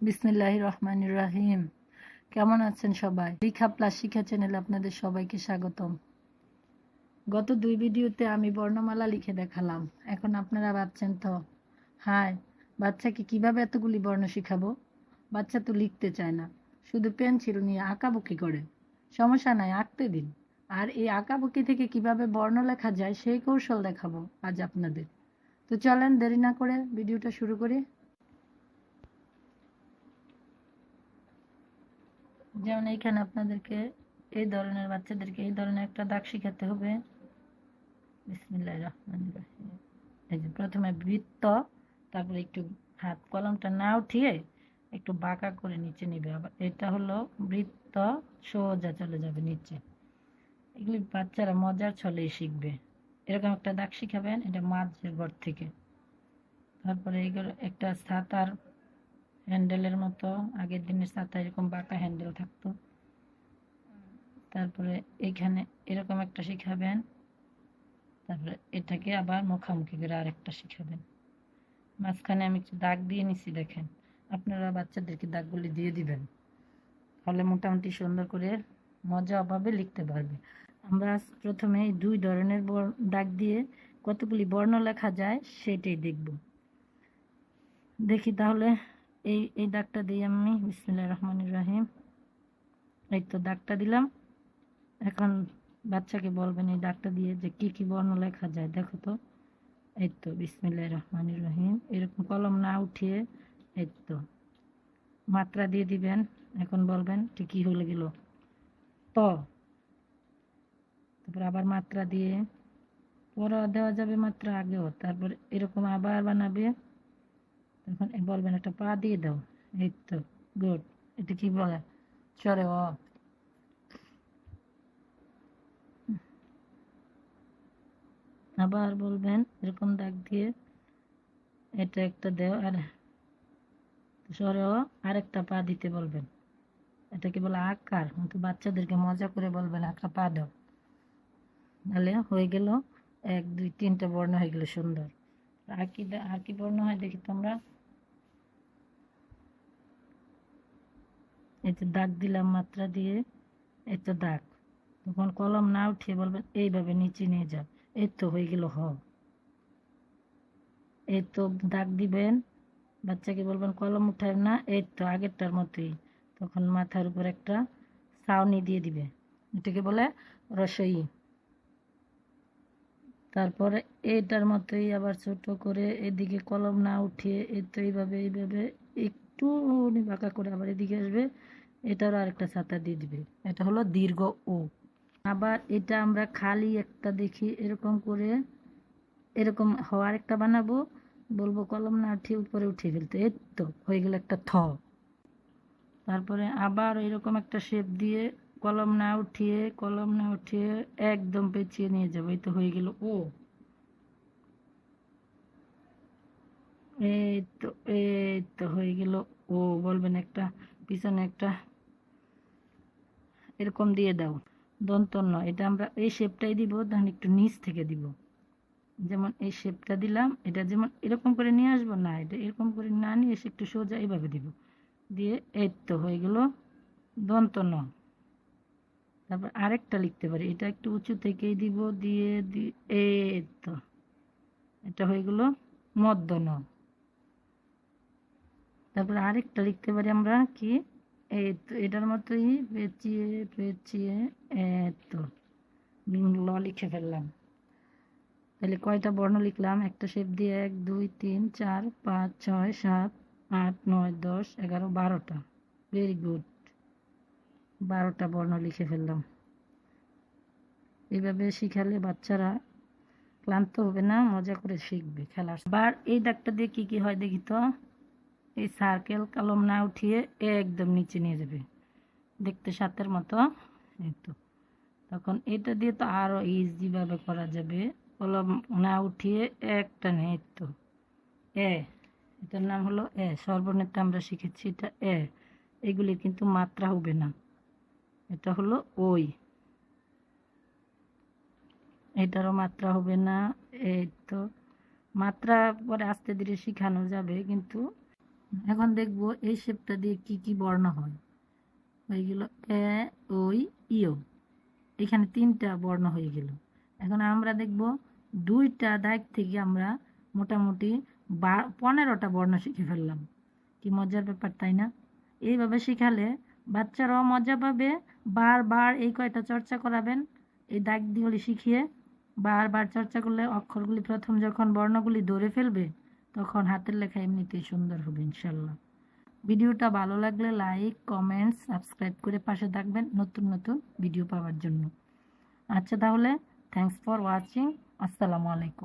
বিসমিল্লাহির রহমানির রহিম। কেমন আছেন সবাই? লিখা প্লাস শিখা চ্যানেলে আপনাদের সবাইকে স্বাগতম। গত 2 ভিডিওতে আমি বর্ণমালা লিখে দেখালাম। এখন আপনারা ভাবছেন তো, হায়, বাচ্চাকে কিভাবে এতগুলি বর্ণ শিখাবো? বাচ্চা তো লিখতে চায় না, শুধু পেন্সিল নিয়ে আঁকাবুকি করে। সমস্যা নাই, আঁকতে দিন। আর এই আঁকাবুকি থেকে কিভাবে বর্ণ লেখা যায় সেই কৌশল দেখাবো আজ আপনাদের। তো চলেন দেরি না করে ভিডিওটা শুরু করি। যেমন এইখানে আপনাদেরকে এই ধরনের বাচ্চাদেরকে এই ধরনের একটা দাগ শিখাতে হবে। বিসমিল্লাহির রহমানির রহিম। এই যে প্রথমে বৃত্ত, তারপরে একটু হাত কলমটা না উঠিয়ে একটু বাঁকা করে নিচে নিবে। আবার এটা হলো বৃত্ত, সোজা চলে যাবে নিচে। এগুলি বাচ্চারা মজার ছলেই শিখবে। এরকম একটা দাগ শিখাবেন, এটা মাঝের ঘর থেকে। তারপরে এইগুলো একটা ছাতার হ্যান্ডেলের মতো, আগের দিনের ছাতা এরকম বাঁকা হ্যান্ডেল থাকতো। তারপরে এইখানে এরকম একটা শিখাবেন। তারপরে এটাকে আবার মুখামুখি করে আরেকটা শিখাবেন। মাঝখানে আমি একটু দাগ দিয়ে নিছি, দেখেন। আপনারা বাচ্চাদেরকে দাগগুলি দিয়ে দিবেন, তাহলে মোটামুটি সুন্দর করে মজাভাবে লিখতে পারবে। আমরা প্রথমে এই 2 ধরনের দাগ দিয়ে কতগুলি বর্ণ লেখা যায় সেটাই দেখব। দেখি তাহলে। এই দাগটা দিই আমি। বিসমিল্লাহির রহমানির রহিম। এই তো দাগটা দিলাম। এখন বাচ্চাকে বলবেন এই দাগটা দিয়ে যে কি কি বর্ণ লেখা যায় দেখো তো। এই তো বিসমিল্লাহির রহমানির রহিম। এরকম কলম না উঠিয়ে এই তো মাত্রা দিয়ে দিবেন। এখন বলবেন ঠিকই হয়ে গেল ত। তারপর আবার মাত্রা দিয়ে, পরে দেওয়া যাবে মাত্রা আগেও। তারপর এরকম আবার বানাবে, তখন বলবেন একটা পা দিয়ে দাও। এই তো গুড। এটা কি বলে? চরে অ। আবার বলবেন এরকম দাগ দিয়ে এটা একটা দেও, আর সরে অ আরেকটা পা দিতে বলবেন। এটাকে বলে আকার। কিন্তু বাচ্চাদেরকে মজা করে বলবেন একটা পা দাও। তাহলে হয়ে গেল 1 2 3টে বর্ণ হয়ে গেল সুন্দর। আর কি বর্ণ হয় দেখি তোমরা। এই তো দাগ দিলাম মাত্রা দিয়ে, এই তো দাগ। তখন কলম না উঠিয়ে বলবেন এইভাবে নিচে নিয়ে যাও। এই তো হয়ে গেল হ। এই তো দাগ দিবেন, বাচ্চাকে বলবেন কলম উঠায় না, এই তো আগেরটার মতোই। তখন মাথার উপর একটা ছাউনি দিয়ে দিবে, এটাকে বলে রসই। তারপরে এইটার মতোই আবার ছোট করে এদিকে কলম না উঠিয়ে এই তো এইভাবে একটু বাঁকা করে আবার এদিকে আসবে। এটারও আরেকটা ছাতা দিয়ে দিবে। এটা হলো দীর্ঘ ও। আবার এটা আমরা খালি একটা দেখি এরকম করে, এরকম হওয়ার একটা বানাবো, বলবো কলম না উঠিয়ে উপরে উঠিয়ে ফেলতে। এই তো হয়ে গেল একটা থ। তারপরে আবার এরকম একটা শেপ দিয়ে কলম না উঠিয়ে একদম পেঁচিয়ে নিয়ে যাবো। এই তো হয়ে গেল ও। এই তো এই তো হয়ে গেল ও। বলবেন একটা পিছনে একটা এরকম দিয়ে দাও। দন্ত ন, এটা আমরা এই শেপটাই দিব, তখন একটু নিচ থেকে দিব। যেমন এই শেপটা দিলাম, এটা যেমন এরকম করে নিয়ে আসবো না, এটা এরকম করে না নিয়ে এসে একটু সোজা এইভাবে দিব। দিয়ে এই তো হয়ে গেল দন্ত ন। তারপর আরেকটা লিখতে পারি, এটা একটু উঁচু থেকেই দিব, দিয়ে এই তো এটা হয়ে গেল মধ্য ন। তারপর আরেকটা লিখতে পারি আমরা কি, এই তো এটার মতোই পেঁচিয়ে পেঁচিয়ে তো ল লিখে ফেললাম। তাহলে কয়টা বর্ণ লিখলাম একটা শেপ দিয়ে? 1 2 3 4 5 6 7 8 9 10 11 12টা। ভেরি গুড, 12টা বর্ণ লিখে ফেললাম। এইভাবে শিখালে বাচ্চারা ক্লান্ত হবে না, মজা করে শিখবে খেলার। আবার এই দাগটা দিয়ে কি কি হয় দেখি তো। এই সার্কেল কলম না উঠিয়ে একদম নিচে নিয়ে যাবে, দেখতে সাতের মতো। এই তো তখন এটা দিয়ে তো আরো ইজি ভাবে করা যাবে। কলম না উঠিয়ে একটা নেই তো এ, এটার নাম হলো এ। সর্বনেতা আমরা শিখেছি এটা এ। এগুলি কিন্তু মাত্রা হবে না, এটা হলো ওই। এটারও মাত্রা হবে না। এই তো মাত্রা পরে আস্তে ধীরে শিখানো যাবে, কিন্তু এখন দেখবো এই শেপটা দিয়ে কি কি বর্ণ হয়। হয়ে গেল এ, ওই, ইও। এখানে 3টা বর্ণ হয়ে গেল। এখন আমরা দেখব 2টা দাগ থেকে আমরা মোটামুটি 15টা বর্ণ শিখে ফেললাম। কি মজার ব্যাপার, তাই না? এইভাবে শিখালে বাচ্চারাও মজা পাবে। বারবার এই কয়টা চর্চা করাবেন, এই দাগগুলি শিখিয়ে বারবার চর্চা করলে অক্ষরগুলি প্রথম যখন বর্ণগুলি ধরে ফেলবে তখন হাতের লেখা এমনিতেই সুন্দর হবে ইনশাল্লাহ। ভিডিওটা ভালো লাগলে লাইক, কমেন্ট, সাবস্ক্রাইব করে পাশে থাকবেন নতুন নতুন ভিডিও পাওয়ার জন্য। আচ্ছা তাহলে থ্যাঙ্কস ফর ওয়াচিং। আসসালামু আলাইকুম।